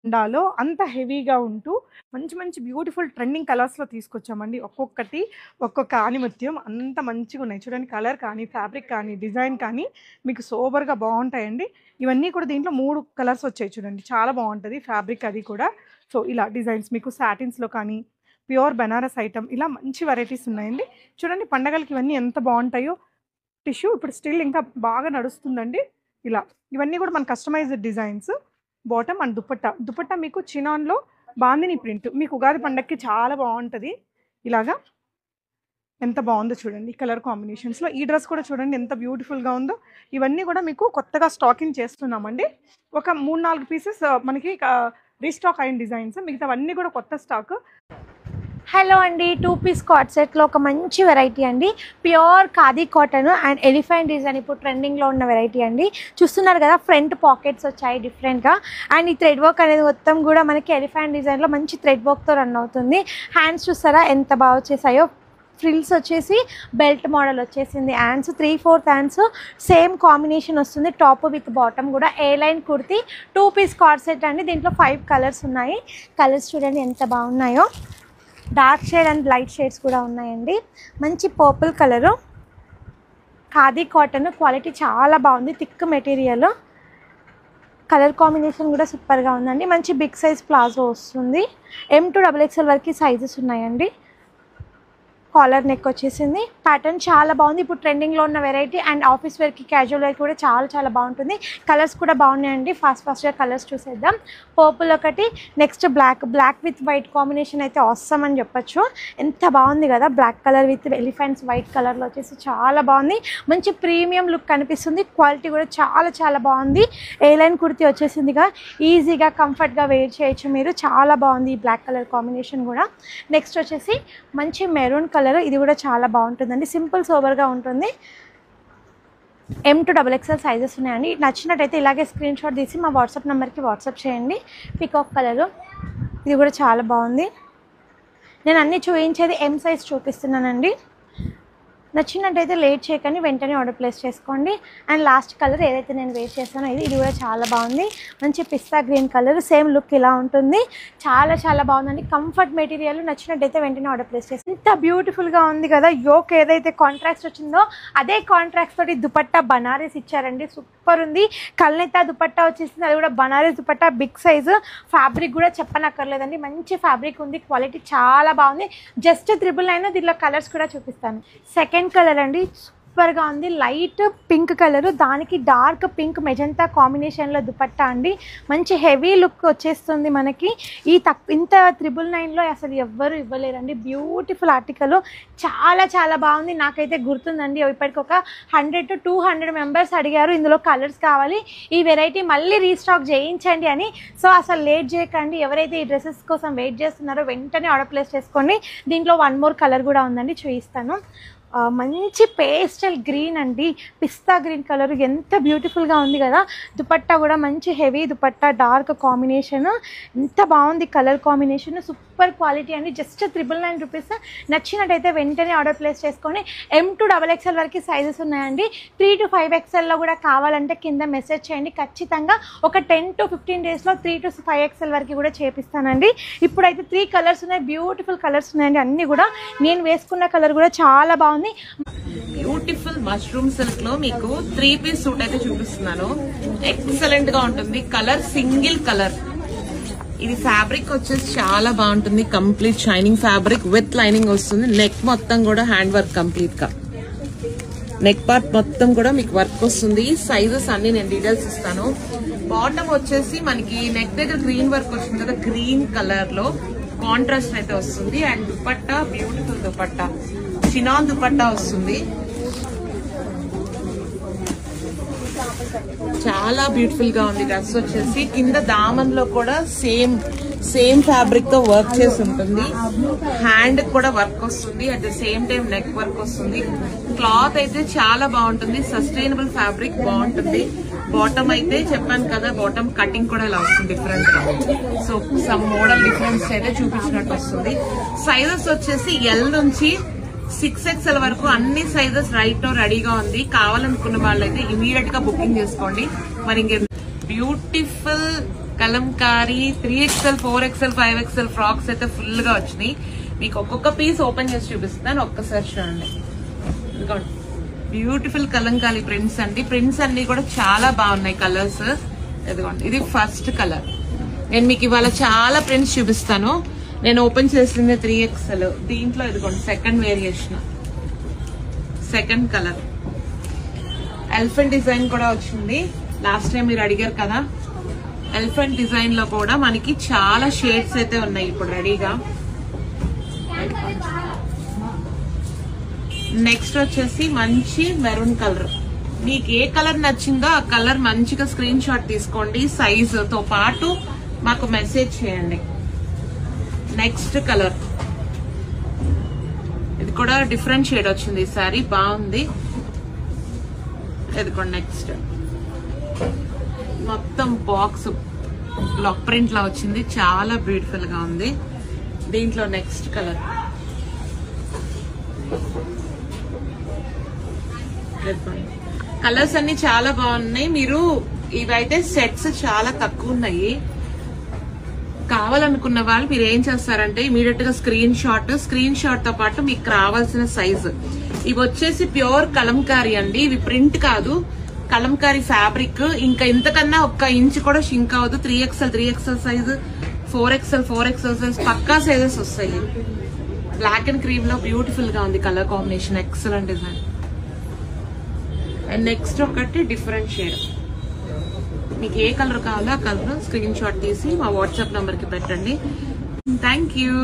ఉండాలో అంత హెవీగా ఉంటూ మంచి మంచి బ్యూటిఫుల్ ట్రెండింగ్ కలర్స్‌లో తీసుకొచ్చామండి. ఒక్కొక్కటి ఒక్కొక్క ఆణిముత్యం అంత మంచిగున్నాయి. చూడండి కలర్ కానీ, ఫ్యాబ్రిక్ కానీ, డిజైన్ కానీ మీకు సూపర్‌గా బావుంటాయండి. ఇవన్నీ కూడా దీంట్లో 3 కలర్స్ వచ్చాయి చూడండి. చాలా బావుంటది ఫ్యాబ్రిక్ అది కూడా. సో, ఇలా డిజైన్స్ మీకు సాటిన్స్‌లో కానీ, ప్యూర్ బెనారస్ ఐటెమ్ ఇలా మంచి వెరైటీస్ ఉన్నాయండి. చూడండి పండగలకి ఇవన్నీ ఎంత బావుంటాయో. టిష్యూ ఇప్పుడు స్టిల్ ఇంకా బాగా నడుస్తుందండి. ఇలా ఇవన్నీ కూడా మన customised designs. Bottom and dupatta మీకు చినాన్‌లో బాందిని ప్రింట్. మీకు ఉగాది పండగకి చాలా బావుంటది. ఇలాగా ఎంత బావుందో చూడండి. కలర్ కాంబినేషన్స్‌లో ఈ డ్రెస్ కూడా చూడండి ఎంత బ్యూటిఫుల్‌గా ఉందో. ఇవన్నీ కూడా మీకు కొత్తగా స్టాకింగ్ చేస్తున్నామండి. ఒక 3, 4 పీసెస్ మనకి రీస్టాక్ అయిన డిజైన్స్. మిగతావన్నీ కూడా కొత్త స్టాక్. హలో అండి, 2 పీస్ కార్డ్ సెట్లో ఒక మంచి వెరైటీ అండి. Pure khadi cotton and elephant design ఇప్పుడు ట్రెండింగ్లో ఉన్న వెరైటీ అండి. చూస్తున్నారు కదా, ఫ్రంట్ పాకెట్స్ వచ్చాయి డిఫరెంట్గా. అండ్ ఈ థ్రెడ్ వర్క్ అనేది మొత్తం కూడా మనకి ఎలిఫెంట్ డిజైన్లో మంచి థ్రెడ్ వర్క్తో రన్ అవుతుంది. హ్యాండ్స్ చూస్తారా ఎంత బాగా వచ్చేసాయో. ఫ్రిల్స్ వచ్చేసి బెల్ట్ మోడల్ వచ్చేసింది. హ్యాండ్స్ 3/4 హ్యాండ్స్ సేమ్ కాంబినేషన్ వస్తుంది. టాప్ విత్ బాటమ్ కూడా A line kurti 2 piece co-ord set అండి. దీంట్లో 5 కలర్స్ ఉన్నాయి. కలర్స్ చూడండి ఎంత బాగున్నాయో. Dark shade and light shades కూడా ఉన్నాయండి. మంచి purple colour, khadi cotton, quality చాలా బాగుంది. థిక్ మెటీరియల్, కలర్ కాంబినేషన్ కూడా సూపర్గా ఉందండి. మంచి బిగ్ సైజ్ ప్లాజో వస్తుంది. M to XXL వరకు సైజెస్ ఉన్నాయండి. కాలర్ నెక్ వచ్చేసింది. ప్యాటర్న్ చాలా బాగుంది. ఇప్పుడు ట్రెండింగ్లో ఉన్న వెరైటీ అండ్ ఆఫీస్ వేర్కి క్యాజువల్ వేర్ కూడా చాలా చాలా బాగుంటుంది. కలర్స్ కూడా బాగున్నాయండి. ఫాస్ట్గా కలర్స్ చూసేద్దాం. పర్పుల్ ఒకటి, next black with white combination అయితే ఆసమ్ అని చెప్పొచ్చు. ఎంత బాగుంది కదా, black colour with elephants white కలర్లో వచ్చేసి చాలా బాగుంది. మంచి ప్రీమియం లుక్ కనిపిస్తుంది. క్వాలిటీ కూడా చాలా చాలా బాగుంది. ఏ లైన్ కుర్తీ వచ్చేసిందిగా, ఈజీగా కంఫర్ట్గా వేర్ చేయొచ్చు మీరు. చాలా బాగుంది ఈ బ్లాక్ కలర్ కాంబినేషన్ కూడా. నెక్స్ట్ వచ్చేసి మంచి మెరూన్ కలర్, ఇది కూడా చాలా బాగుంటుందండి. సింపుల్ సోబర్గా ఉంటుంది. M to XXL సైజెస్ ఉన్నాయండి. నచ్చినట్టయితే ఇలాగే స్క్రీన్ షాట్ తీసి మా వాట్సాప్ నెంబర్కి వాట్సాప్ చేయండి. పికాక్ కలరు, ఇది కూడా చాలా బాగుంది. నేను అన్నీ చూపించేది M సైజ్ చూపిస్తున్నానండి. నచ్చినట్టయితే లేట్ చేయకండి, వెంటనే ఆర్డర్ ప్లేస్ చేసుకోండి. అండ్ లాస్ట్ కలర్ ఏదైతే నేను వేర్ చేస్తానో ఇది కూడా చాలా బాగుంది. మంచి పిస్తా గ్రీన్ కలర్, సేమ్ లుక్ ఇలా ఉంటుంది. చాలా చాలా బాగుందండి. Comfort material. నచ్చినట్టయితే వెంటనే ఆర్డర్ ప్లేస్ చేసి. ఇంత బ్యూటిఫుల్గా ఉంది కదా. యోక్ ఏదైతే కాంట్రాక్ట్స్ వచ్చిందో అదే కాంట్రాక్ట్స్ తోటి దుపట్టా బనారస్ ఇచ్చారండి. సూపర్ ఉంది. కల్నేతా దుపట్టా వచ్చేసింది, అది కూడా Banaras dupatta, big size. Fabric కూడా చెప్పనక్కర్లేదండి, మంచి ఫ్యాబ్రిక్ ఉంది. క్వాలిటీ చాలా బాగుంది. జస్ట్ 999. దీనిలో కలర్స్ కూడా చూపిస్తాను. సెకండ్ కలర్ అండి, సూపర్గా ఉంది. లైట్ పింక్ కలరు, దానికి డార్క్ పింక్ మెజంతా కాంబినేషన్లో దుపట్టా అండి. మంచి హెవీ లుక్ వచ్చేస్తుంది మనకి. ఇంత 999లో అసలు ఎవ్వరు ఇవ్వలేరండి. బ్యూటిఫుల్ ఆర్టికల్, చాలా చాలా బాగుంది. నాకైతే గుర్తుందండి, ఇప్పటికి ఒక 100 to 200 మెంబర్స్ అడిగారు ఇందులో కలర్స్ కావాలి, ఈ వెరైటీ మళ్ళీ రీస్టాక్ చేయించండి అని. సో అసలు లేట్ చేయకండి. ఎవరైతే ఈ డ్రెస్సెస్ కోసం వెయిట్ చేస్తున్నారో వెంటనే ఆర్డర్ ప్లేస్ చేసుకోండి. దీంట్లో 1 more కలర్ కూడా ఉందండి, చూపిస్తాను. మంచి పేస్టల్ గ్రీన్ అండి, పిస్తా గ్రీన్ కలర్, ఎంత బ్యూటిఫుల్గా ఉంది కదా. దుపట్టా కూడా మంచి హెవీ దుపట్టా, డార్క్ కాంబినేషన్, ఎంత బాగుంది కలర్ కాంబినేషన్. సూపర్ క్వాలిటీ అండి. Just 999 rupees. నచ్చినట్టయితే వెంటనే ఆర్డర్ ప్లేస్ చేసుకొని. M to XXL వరకు సైజెస్ ఉన్నాయండి. 3 to 5XLలో కూడా కావాలంటే కింద మెసేజ్ చేయండి. ఖచ్చితంగా ఒక 10 to 15 డేస్లో 3 to 5XL వరకు కూడా చేపిస్తానండి. ఇప్పుడైతే 3 కలర్స్ ఉన్నాయి, బ్యూటిఫుల్ కలర్స్ ఉన్నాయండి. అన్నీ కూడా నేను వేసుకున్న కలర్ కూడా చాలా బాగుంది. బ్యూటిఫుల్ మష్రూమ్ సిల్క్ లో మీకు 3 పీస్ సూట్ అయితే చూపిస్తున్నాను. ఎక్సలెంట్ గా ఉంటుంది. Colour single colour. ఇది ఫ్యాబ్రిక్ వచ్చేసి చాలా బాగుంటుంది. Complete shining fabric with lining వస్తుంది. నెక్ మొత్తం కూడా హ్యాండ్ వర్క్ కంప్లీట్ గా. నెక్ పార్ట్ మొత్తం కూడా మీకు వర్క్ వస్తుంది. సైజెస్ అన్ని నేను డీటెయిల్స్ ఇస్తాను. బాటమ్ వచ్చేసి మనకి నెక్ దగ్గర గ్రీన్ వర్క్ వస్తుంది కదా, గ్రీన్ కలర్ లో కాంట్రాస్ట్ అయితే వస్తుంది. And dupatta beautiful dupatta, chinon dupatta వస్తుంది. చాలా బ్యూటిఫుల్ గా ఉంది డ్రెస్ వచ్చేసి. కింద దామన్ లో కూడా సేమ్ ఫ్యాబ్రిక్ తో వర్క్ చేసి ఉంటుంది. హ్యాండ్ కూడా వర్క్ వస్తుంది, at the same time neck work వస్తుంది. క్లాత్ అయితే చాలా బాగుంటుంది. సస్టైనబుల్ ఫ్యాబ్రిక్ బాగుంటుంది. బాటమ్ అయితే చెప్పాను కదా, బాటమ్ కటింగ్ కూడా ఇలా వస్తుంది డిఫరెంట్ గా. సో సమ్ మోడల్ డిఫరెన్స్ అయితే చూపించినట్టు వస్తుంది. సైజెస్ వచ్చేసి L నుంచి 6XL వరకు అన్ని సైజెస్ రైట్ రెడీగా ఉంది. కావాలనుకున్న వాళ్ళైతే ఇమీడియట్ గా బుకింగ్ చేసుకోండి. మరి ఇంకే beautiful Kalamkari 3XL 4XL 5XL frocks అయితే ఫుల్ గా వచ్చినాయి. మీకు ఒక్కొక్క పీస్ ఓపెన్ చేసి చూపిస్తాను, ఒక్కసారి చూడండి. ఇదిగోండి బ్యూటిఫుల్ కలంకారీ ప్రింట్స్ అండి. ప్రింట్స్ అన్ని కూడా చాలా బాగున్నాయి కలర్స్. ఇదిగోండి ఇది ఫస్ట్ కలర్. నేను మీకు ఇవాళ చాలా ప్రింట్స్ చూపిస్తాను. నేను ఓపెన్ చేసింది 3XL. దీంట్లో ఇదిగోండి second variation, second colour. Elephant design కూడా వచ్చింది. లాస్ట్ టైం మీరు అడిగారు కదా, ఎలిఫెంట్ డిజైన్ లో కూడా మనకి చాలా షేడ్స్ అయితే ఉన్నాయి ఇప్పుడు రెడీగా. నెక్స్ట్ వచ్చేసి మంచి మెరూన్ కలర్. మీకు ఏ కలర్ నచ్చిందో ఆ కలర్ మంచిగా స్క్రీన్ షాట్ తీసుకోండి, సైజ్ తో పాటు మాకు మెసేజ్ చేయండి. నెక్స్ట్ కలర్, ఇది కూడా డిఫరెంట్ షేడ్ వచ్చింది ఈసారి, బాగుంది. ఇదిగోండి నెక్స్ట్ మొత్తం బాక్స్ బ్లాక్ ప్రింట్ లా వచ్చింది, చాలా బ్యూటిఫుల్ గా ఉంది. దీంట్లో నెక్స్ట్ కలర్, కలర్స్ అన్ని చాలా బాగున్నాయి. మీరు ఇవైతే సెట్స్ చాలా తక్కువ ఉన్నాయి. కావాలనుకున్న వాళ్ళు మీరు ఏం చేస్తారంటే ఇమీడియట్ గా స్క్రీన్ షాట్ తో పాటు మీకు రావాల్సిన సైజు. ఇవి వచ్చేసి ప్యూర్ కలంకారీ అండి, ఇవి ప్రింట్ కాదు, కలంకారీ ఫ్యాబ్రిక్. ఇంకా ఇంతకన్నా ఒక్క ఇంచ్ కూడా షింక్ అవ్వదు. 3XL సైజు, 4XL సైజ్ పక్కా సైజెస్ వస్తాయి. బ్లాక్ అండ్ క్రీమ్ లో బ్యూటిఫుల్ గా ఉంది colour combination, excellent design. And next ఒకటి డిఫరెంట్ షేడ్. మీకు ఏ కలర్ కావాలో ఆ కలర్ స్క్రీన్ షాట్ తీసి మా వాట్సాప్ నంబర్ కి పెట్టండి. Thank you.